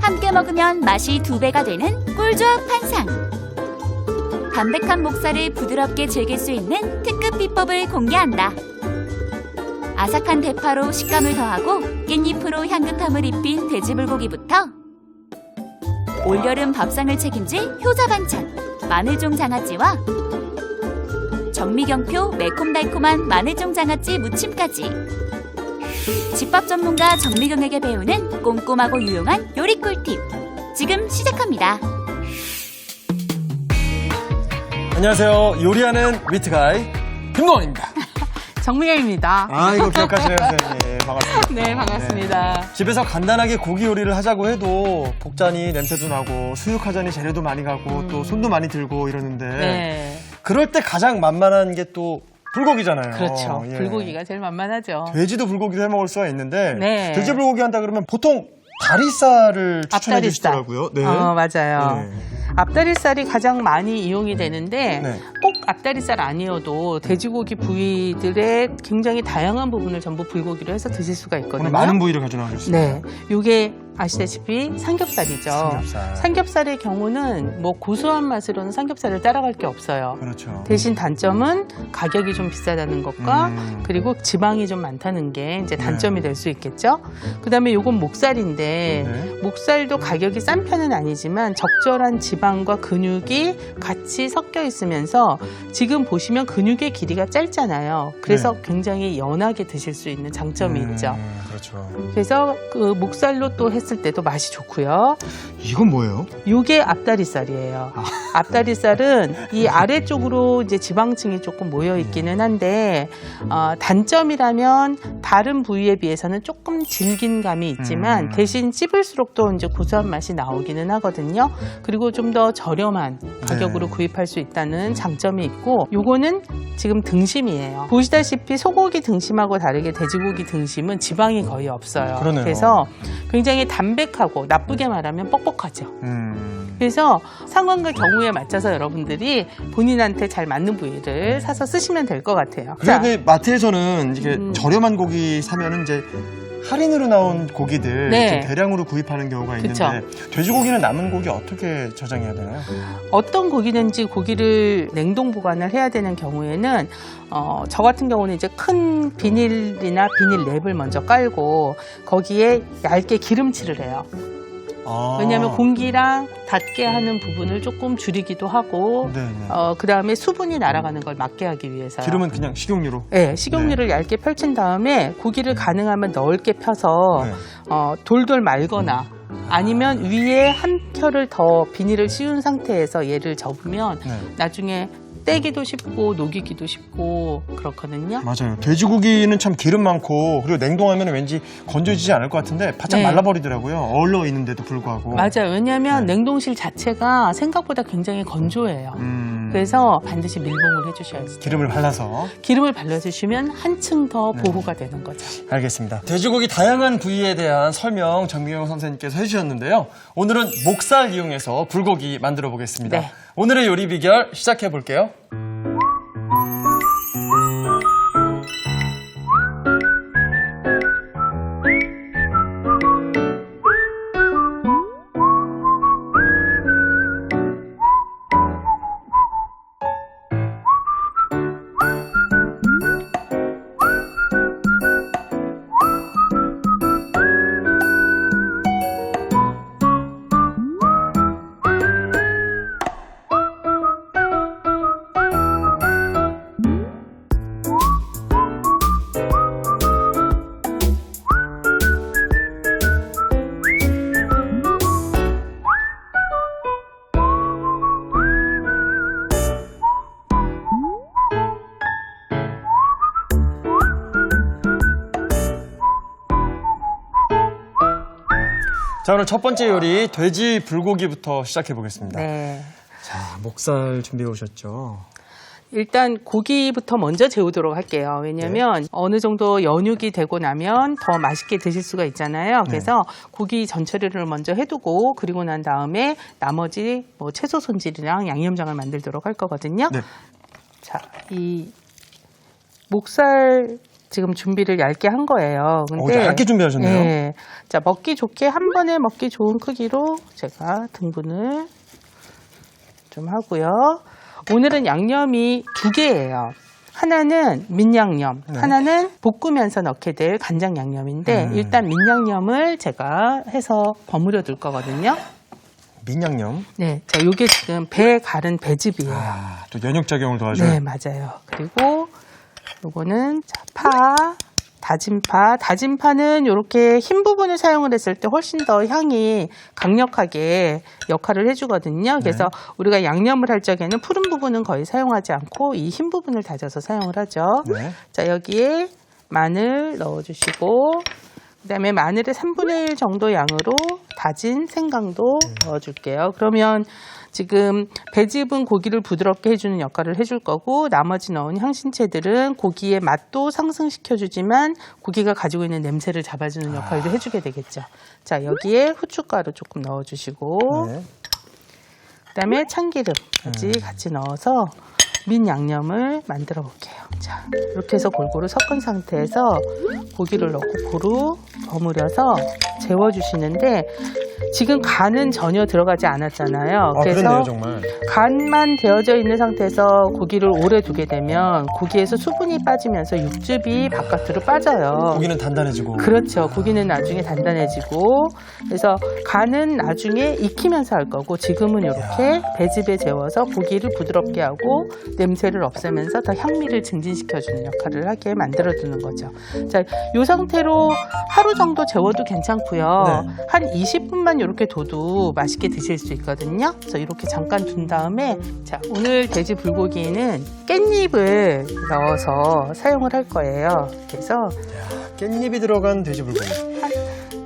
함께 먹으면 맛이 2배가 되는 꿀조합 한상. 담백한 목살을 부드럽게 즐길 수 있는 특급 비법을 공개한다. 아삭한 대파로 식감을 더하고 깻잎으로 향긋함을 입힌 돼지불고기부터 올여름 밥상을 책임질 효자 반찬 마늘종 장아찌와 정미경표 매콤달콤한 마늘종 장아찌 무침까지 집밥 전문가 정미경에게 배우는 꼼꼼하고 유용한 요리 꿀팁 지금 시작합니다. 안녕하세요. 요리하는 위트가이 김동원입니다. 정미경입니다. 아, 이거 기억하시네요, 선생님. 반갑습니다. 네, 반갑습니다. 네. 집에서 간단하게 고기 요리를 하자고 해도 복자니 냄새도 나고 수육하자니 재료도 많이 가고 또 손도 많이 들고 이러는데 네. 그럴 때 가장 만만한 게 또 불고기잖아요. 그렇죠. 예. 불고기가 제일 만만하죠. 돼지도 불고기도 해 먹을 수가 있는데 네. 돼지 불고기 한다 그러면 보통 다리살을 추천해 앞다리살. 주시더라고요. 네. 맞아요. 네. 앞다리살이 가장 많이 이용이 되는데 네. 꼭 앞다리살 아니어도 돼지고기 부위들의 굉장히 다양한 부분을 전부 불고기로 해서 드실 수가 있거든요. 오늘 많은 부위를 가져 나오셨습니다. 네, 요게 아시다시피 삼겹살이죠. 삼겹살의 경우는 뭐 고소한 맛으로는 삼겹살을 따라갈 게 없어요. 그렇죠. 대신 단점은 가격이 좀 비싸다는 것과 그리고 지방이 좀 많다는 게 이제 단점이 될 수 있겠죠. 그다음에 요건 목살인데 네. 목살도 가격이 싼 편은 아니지만 적절한 지방과 근육이 같이 섞여 있으면서 지금 보시면 근육의 길이가 짧잖아요. 그래서 네. 굉장히 연하게 드실 수 있는 장점이 있죠. 그렇죠. 그래서 그 목살로 또 했을 때도 맛이 좋고요. 이건 뭐예요? 요게 앞다리살이에요. 앞다리살은 이 아래쪽으로 이제 지방층이 조금 모여 있기는 한데 단점이라면 다른 부위에 비해서는 조금 질긴 감이 있지만 대신 씹을수록 또 이제 고소한 맛이 나오기는 하거든요. 그리고 좀 더 저렴한 가격으로 구입할 수 있다는 장점이 있고 요거는 지금 등심이에요. 보시다시피 소고기 등심하고 다르게 돼지고기 등심은 지방이 거의 없어요. 그러네요. 그래서 굉장히 담백하고 나쁘게 말하면 뻑뻑하죠. 그래서 상황과 경우에 맞춰서 여러분들이 본인한테 잘 맞는 부위를 사서 쓰시면 될 것 같아요. 그리고 그 마트에서는 이게 저렴한 고기 사면은 이제 할인으로 나온 고기들 네. 이제 대량으로 구입하는 경우가 있는데 그쵸. 돼지고기는 남은 고기 어떻게 저장해야 되나요? 어떤 고기든지 고기를 냉동 보관을 해야 되는 경우에는 저 같은 경우는 이제 큰 비닐이나 비닐랩을 먼저 깔고 거기에 얇게 기름칠을 해요. 왜냐하면 공기랑 닿게 하는 부분을 조금 줄이기도 하고 그 다음에 수분이 날아가는 걸 막게 하기 위해서요. 기름은 그냥 식용유로? 네, 식용유를 얇게 펼친 다음에 고기를 가능하면 넓게 펴서 돌돌 말거나 아니면 위에 한 켜를 더 비닐을 씌운 상태에서 얘를 접으면 나중에 떼기도 쉽고 녹이기도 쉽고 그렇거든요. 맞아요. 돼지고기는 참 기름 많고 그리고 냉동하면 왠지 건조해지지 않을 것 같은데 바짝 네. 말라버리더라고요. 얼려 있는데도 불구하고. 맞아요. 왜냐하면 냉동실 자체가 생각보다 굉장히 건조해요. 그래서 반드시 밀봉을 해주셔야죠. 기름을 발라서. 기름을 발라주시면 한층 더 보호가 되는 거죠. 알겠습니다. 돼지고기 다양한 부위에 대한 설명 정미경 선생님께서 해주셨는데요. 오늘은 목살 이용해서 불고기 만들어 보겠습니다. 네. 오늘의 요리 비결 시작해 볼게요. 자, 오늘 첫 번째 요리 돼지 불고기부터 시작해 보겠습니다. 네. 자, 목살 준비해 오셨죠? 일단 고기부터 먼저 재우도록 할게요. 왜냐하면 어느 정도 연육이 되고 나면 더 맛있게 드실 수가 있잖아요. 그래서 고기 전처리를 먼저 해두고 그리고 난 다음에 나머지 뭐 채소 손질이랑 양념장을 만들도록 할 거거든요. 네. 자, 이 목살 지금 준비를 얇게 한 거예요. 근데 얇게 준비하셨네요. 네. 자, 먹기 좋게 한 번에 먹기 좋은 크기로 제가 등분을 좀 하고요. 오늘은 양념이 2개예요. 하나는 민양념, 네. 하나는 볶으면서 넣게 될 간장 양념인데 일단 민양념을 제가 해서 버무려 둘 거거든요. 민양념. 네, 자, 요게 지금 배 갈은 배즙이에요. 또 연육작용을 도와줘요. 네, 맞아요. 그리고 요거는 자, 파, 다진 파. 다진 파는 이렇게 흰 부분을 사용을 했을 때 훨씬 더 향이 강력하게 역할을 해주거든요. 그래서 우리가 양념을 할 적에는 푸른 부분은 거의 사용하지 않고 이 흰 부분을 다져서 사용을 하죠. 네. 자, 여기에 마늘 넣어주시고 그다음에 마늘의 3분의 1 정도 양으로 다진 생강도 넣어줄게요. 그러면 지금 배즙은 고기를 부드럽게 해주는 역할을 해줄 거고 나머지 넣은 향신채들은 고기의 맛도 상승시켜주지만 고기가 가지고 있는 냄새를 잡아주는 역할도 해주게 되겠죠. 자, 여기에 후춧가루 조금 넣어주시고 네. 그다음에 참기름까지 같이 넣어서 민 양념을 만들어 볼게요. 자, 이렇게 해서 골고루 섞은 상태에서 고기를 넣고 고루 버무려서 재워주시는데 지금 간은 전혀 들어가지 않았잖아요. 그래서 그렇네요, 정말. 간만 되어져 있는 상태에서 고기를 오래 두게 되면 고기에서 수분이 빠지면서 육즙이 바깥으로 빠져요. 고기는 단단해지고. 그렇죠. 고기는 나중에 단단해지고 그래서 간은 나중에 익히면서 할 거고 지금은 이렇게 배즙에 재워서 고기를 부드럽게 하고 냄새를 없애면서 더 향미를 증진시켜주는 역할을 하게 만들어두는 거죠. 자, 이 상태로 하루 정도 재워도 괜찮고요. 네. 한 20분만 이렇게 둬도 맛있게 드실 수 있거든요. 그래서 이렇게 잠깐 둔 다음에 자, 오늘 돼지 불고기에는 깻잎을 넣어서 사용을 할 거예요. 그래서 깻잎이 들어간 돼지불고기.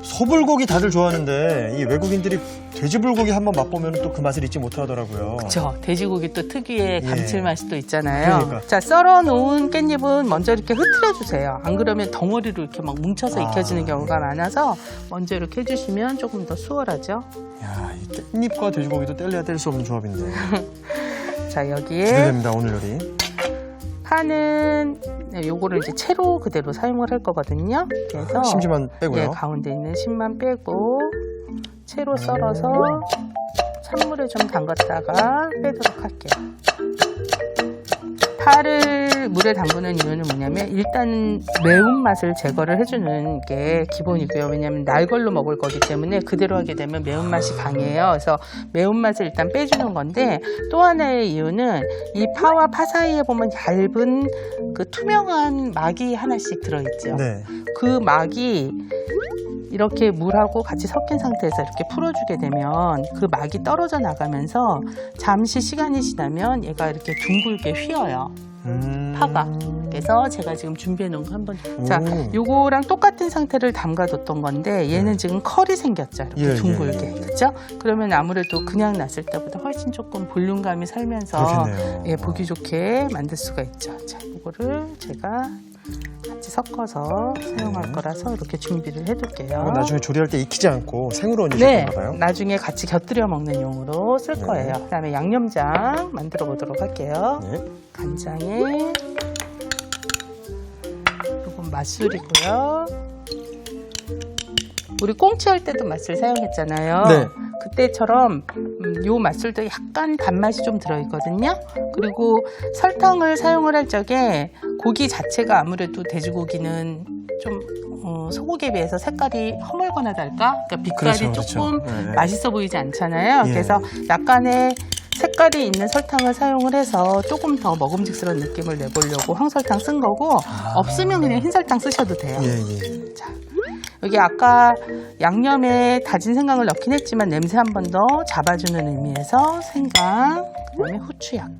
소불고기 다들 좋아하는데 이 외국인들이 돼지불고기 한번 맛보면 또 그 맛을 잊지 못하더라고요. 그렇죠. 돼지고기 또 특유의 예. 감칠맛이 또 있잖아요. 그러니까. 자, 썰어놓은 깻잎은 먼저 이렇게 흐트려주세요. 안 그러면 덩어리로 이렇게 막 뭉쳐서 익혀지는 경우가 많아서 먼저 이렇게 해주시면 조금 더 수월하죠. 야, 이 깻잎과 돼지고기도 뗄래야 뗄 수 없는 조합인데. 자, 여기에 기대됩니다, 오늘 요리. 파는 네, 요거를 이제 채로 그대로 사용을 할 거거든요. 그래서 심지만 빼고요. 예, 가운데 있는 심만 빼고 채로 썰어서 찬물에 좀 담갔다가 빼도록 할게요. 파를 물에 담그는 이유는 뭐냐면 일단 매운맛을 제거를 해주는 게 기본이고요. 왜냐하면 날 걸로 먹을 거기 때문에 그대로 하게 되면 매운맛이 강해요. 그래서 매운맛을 일단 빼주는 건데 또 하나의 이유는 이 파와 파 사이에 보면 얇은 그 투명한 막이 하나씩 들어있죠. 네. 그 막이 이렇게 물하고 같이 섞인 상태에서 이렇게 풀어주게 되면 그 막이 떨어져 나가면서 잠시 시간이 지나면 얘가 이렇게 둥글게 휘어요. 파가. 그래서 제가 지금 준비해 놓은 거 한번. 자, 요거랑 똑같은 상태를 담가뒀던 건데 얘는 지금 컬이 생겼죠. 이렇게 둥글게. 그렇죠? 그러면 아무래도 그냥 놨을 때보다 훨씬 조금 볼륨감이 살면서 그렇겠네요. 예, 보기 좋게 만들 수가 있죠. 자, 요거를 제가 같이 섞어서 사용할 거라서 이렇게 준비를 해둘게요. 나중에 조리할 때 익히지 않고 생으로 얹으실 네, 건가 봐요? 나중에 같이 곁들여 먹는 용으로 쓸 거예요. 그다음에 양념장 만들어 보도록 할게요. 네. 간장에 조금 맛술이고요. 우리 꽁치 할 때도 맛술 사용했잖아요. 네. 그때처럼 요 맛술도 약간 단맛이 좀 들어있거든요. 그리고 설탕을 사용을 할 적에 고기 자체가 아무래도 돼지고기는 좀 소고기에 비해서 색깔이 허물건하달까? 그러니까 빛깔이 그렇죠, 조금 그렇죠. 네. 맛있어 보이지 않잖아요. 예. 그래서 약간의 색깔이 있는 설탕을 사용을 해서 조금 더 먹음직스러운 느낌을 내보려고 황설탕 쓴 거고 없으면 그냥 흰설탕 쓰셔도 돼요. 예. 자, 여기 아까 양념에 다진 생강을 넣긴 했지만 냄새 한 번 더 잡아주는 의미에서 생강, 그다음에 후추 약간.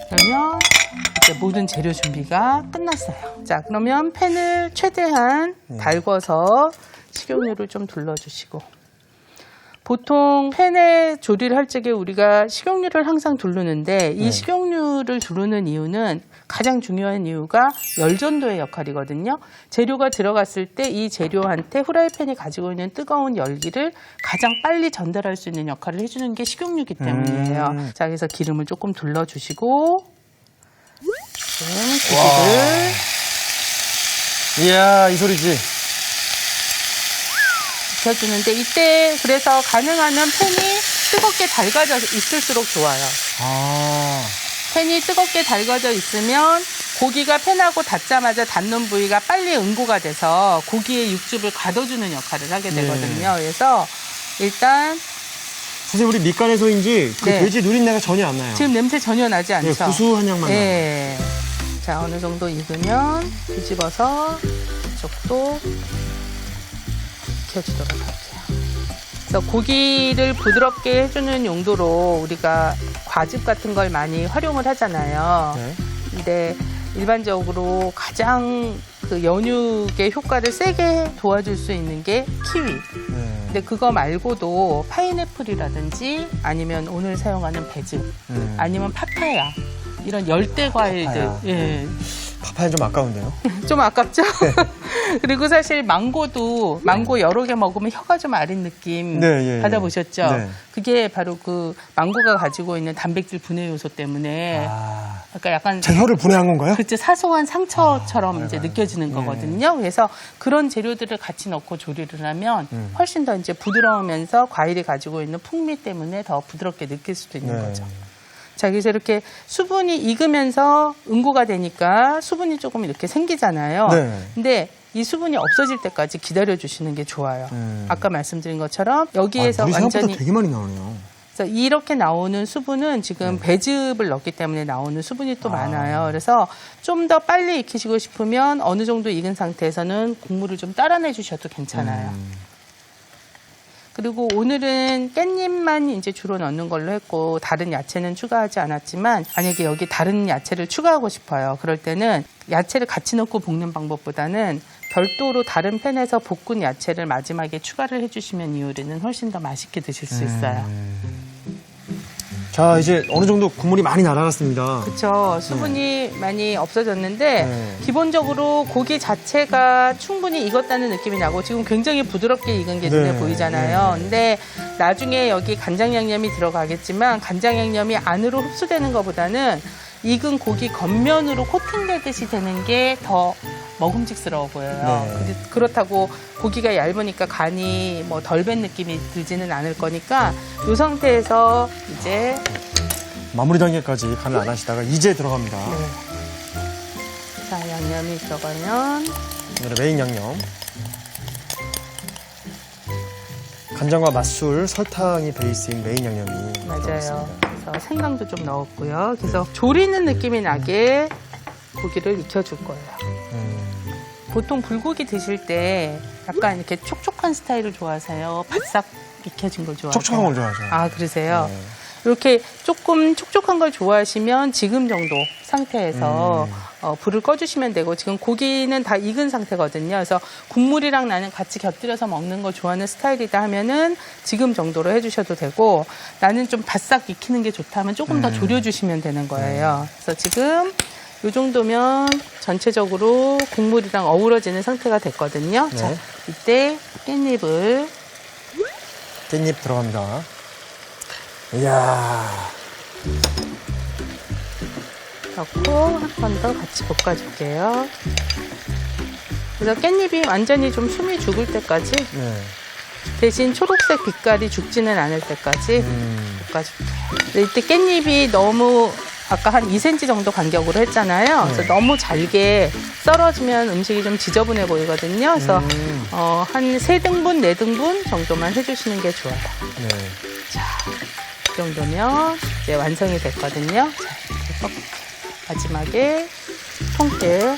그러면 이제 모든 재료 준비가 끝났어요. 자, 그러면 팬을 최대한 달궈서 식용유를 좀 둘러주시고. 보통 팬에 조리를 할 적에 우리가 식용유를 항상 두르는데 이 식용유를 두르는 이유는 가장 중요한 이유가 열전도의 역할이거든요. 재료가 들어갔을 때 이 재료한테 후라이팬이 가지고 있는 뜨거운 열기를 가장 빨리 전달할 수 있는 역할을 해주는 게 식용유이기 때문이에요. 자, 그래서 기름을 조금 둘러주시고 지금 고기를 이야, 이 소리지. 익혀주는데 이때 그래서 가능하면 팬이 뜨겁게 달궈져 있을수록 좋아요. 아, 팬이 뜨겁게 달궈져 있으면 고기가 팬하고 닿자마자 닿는 부위가 빨리 응고가 돼서 고기의 육즙을 가둬주는 역할을 하게 되거든요. 그래서 일단 사실 우리 밑간에서인지 그 네. 돼지 누린내가 전혀 안 나요. 지금 냄새 전혀 나지 않죠? 네, 구수한 향만 나요. 네. 자, 어느 정도 익으면 뒤집어서 이쪽도 익혀주도록 할게요. 그래서 고기를 부드럽게 해주는 용도로 우리가 과즙 같은 걸 많이 활용을 하잖아요. 네. 근데 일반적으로 가장 그 연육의 효과를 세게 도와줄 수 있는 게 키위. 네. 근데 그거 말고도 파인애플이라든지 아니면 오늘 사용하는 배즙 아니면 파파야 이런 열대 과일들 파파야. 예. 파파야는 좀 아까운데요. 좀 아깝죠? 그리고 사실 망고도 망고 여러 개 먹으면 혀가 좀 아린 느낌 네, 예, 예. 받아보셨죠? 네. 그게 바로 그 망고가 가지고 있는 단백질 분해 요소 때문에 아, 그러니까 약간 제 혀를 분해한 건가요? 그치 사소한 상처처럼 이제 아이고. 느껴지는 거거든요. 그래서 그런 재료들을 같이 넣고 조리를 하면 훨씬 더 이제 부드러우면서 과일이 가지고 있는 풍미 때문에 더 부드럽게 느낄 수도 있는 네. 거죠. 자, 그래서 이렇게 수분이 익으면서 응고가 되니까 수분이 조금 이렇게 생기잖아요. 네. 근데 이 수분이 없어질 때까지 기다려 주시는 게 좋아요. 아까 말씀드린 것처럼 여기에서 물이 생각보다 완전히 되게 많이 나오네요. 그래서 이렇게 나오는 수분은 지금 배즙을 넣기 때문에 나오는 수분이 또 많아요. 그래서 좀 더 빨리 익히시고 싶으면 어느 정도 익은 상태에서는 국물을 좀 따라내 주셔도 괜찮아요. 그리고 오늘은 깻잎만 이제 주로 넣는 걸로 했고 다른 야채는 추가하지 않았지만 만약에 여기 다른 야채를 추가하고 싶어요. 그럴 때는 야채를 같이 넣고 볶는 방법보다는 별도로 다른 팬에서 볶은 야채를 마지막에 추가를 해주시면 이 요리는 훨씬 더 맛있게 드실 수 있어요. 자, 이제 어느 정도 국물이 많이 날아갔습니다. 그렇죠. 수분이 많이 없어졌는데 네. 기본적으로 고기 자체가 충분히 익었다는 느낌이 나고 지금 굉장히 부드럽게 익은 게 눈에 네. 보이잖아요. 근데 나중에 여기 간장 양념이 들어가겠지만 간장 양념이 안으로 흡수되는 것보다는 익은 고기 겉면으로 코팅되듯이 되는 게 더 먹음직스러워 보여요. 네. 그렇다고 고기가 얇으니까 간이 뭐 덜 밴 느낌이 들지는 않을 거니까 이 상태에서 이제 마무리 단계까지 간을 안 하시다가 이제 들어갑니다. 자, 양념이 들어가면 오늘의 메인 양념. 간장과 맛술, 설탕이 베이스인 메인 양념이 맞아요. 들어갔습니다. 그래서 생강도 좀 넣었고요. 그래서 조리는 느낌이 나게 고기를 익혀줄 거예요. 보통 불고기 드실 때 약간 이렇게 촉촉한 스타일을 좋아하세요? 바싹 익혀진 걸 좋아하세요? 촉촉한 걸 좋아하죠. 아, 그러세요? 네. 이렇게 조금 촉촉한 걸 좋아하시면 지금 정도 상태에서 불을 꺼주시면 되고 지금 고기는 다 익은 상태거든요. 그래서 국물이랑 나는 같이 곁들여서 먹는 걸 좋아하는 스타일이다 하면은 지금 정도로 해주셔도 되고 나는 좀 바싹 익히는 게 좋다 하면 조금 더 졸여주시면 되는 거예요. 그래서 지금 이 정도면 전체적으로 국물이랑 어우러지는 상태가 됐거든요. 네. 자, 이때 깻잎을 깻잎 들어갑니다. 이야. 넣고 한 번 더 같이 볶아줄게요. 그래서 깻잎이 완전히 좀 숨이 죽을 때까지 네. 대신 초록색 빛깔이 죽지는 않을 때까지 볶아줄게요. 근데 이때 깻잎이 너무 아까 한 2cm 정도 간격으로 했잖아요. 그래서 너무 잘게 썰어주면 음식이 좀 지저분해 보이거든요. 그래서 한 3등분, 4등분 정도만 해주시는 게 좋아요. 네. 자, 이 정도면 이제 완성이 됐거든요. 자, 이렇게 섞을게요. 마지막에 통깨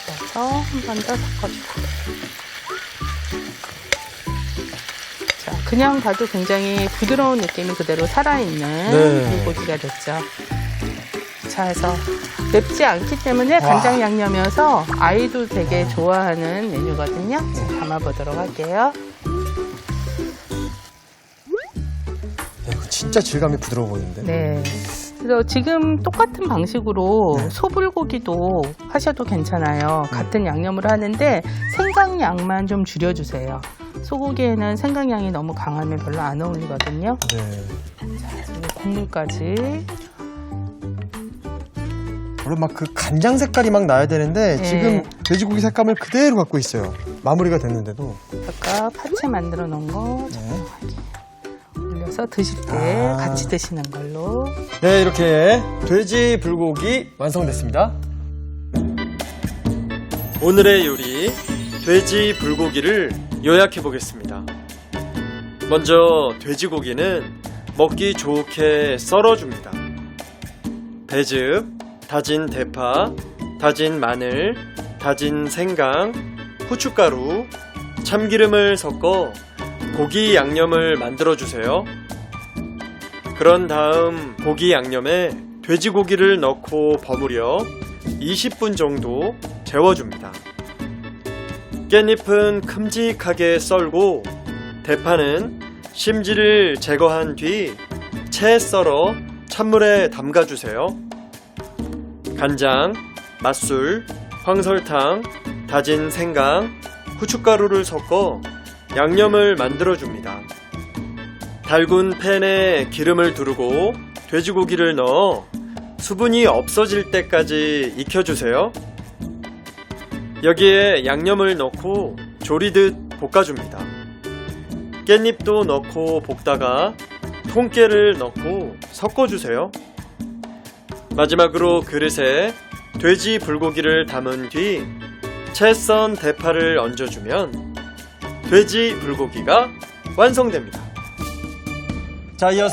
넣어서 한 번 더 섞어주고. 자, 그냥 봐도 굉장히 부드러운 느낌이 그대로 살아있는 네. 불고기가 됐죠. 자, 해서 맵지 않기 때문에 간장 양념이어서 아이도 되게 좋아하는 메뉴거든요. 자, 담아보도록 할게요. 이거 진짜 질감이 부드러워 보이는데. 네. 그래서 지금 똑같은 방식으로 소불고기도 하셔도 괜찮아요. 같은 양념을 하는데 생강양만 좀 줄여주세요. 소고기에는 생강향이 너무 강하면 별로 안 어울리거든요. 네. 자, 그리고 국물까지 물론 막 그 간장 색깔이 막 나야 되는데 네. 지금 돼지고기 색감을 그대로 갖고 있어요. 마무리가 됐는데도. 아까 파채 만들어 놓은 거 올려서 드실 때 아. 같이 드시는 걸로. 네, 이렇게 돼지 불고기 완성됐습니다. 오늘의 요리, 돼지 불고기를 요약해 보겠습니다. 먼저 돼지고기는 먹기 좋게 썰어줍니다. 배즙, 다진 대파, 다진 마늘, 다진 생강, 후춧가루, 참기름을 섞어 고기 양념을 만들어 주세요. 그런 다음 고기 양념에 돼지고기를 넣고 버무려 20분 정도 재워줍니다. 깻잎은 큼직하게 썰고 대파는 심지를 제거한 뒤 채 썰어 찬물에 담가주세요. 간장, 맛술, 황설탕, 다진 생강, 후춧가루를 섞어 양념을 만들어줍니다. 달군 팬에 기름을 두르고 돼지고기를 넣어 수분이 없어질 때까지 익혀주세요. 여기에 양념을 넣고 조리듯 볶아줍니다. 깻잎도 넣고 볶다가 통깨를 넣고 섞어주세요. 마지막으로 그릇에 돼지 불고기를 담은 뒤 채 썬 대파를 얹어주면 돼지 불고기가 완성됩니다. 자, 이어서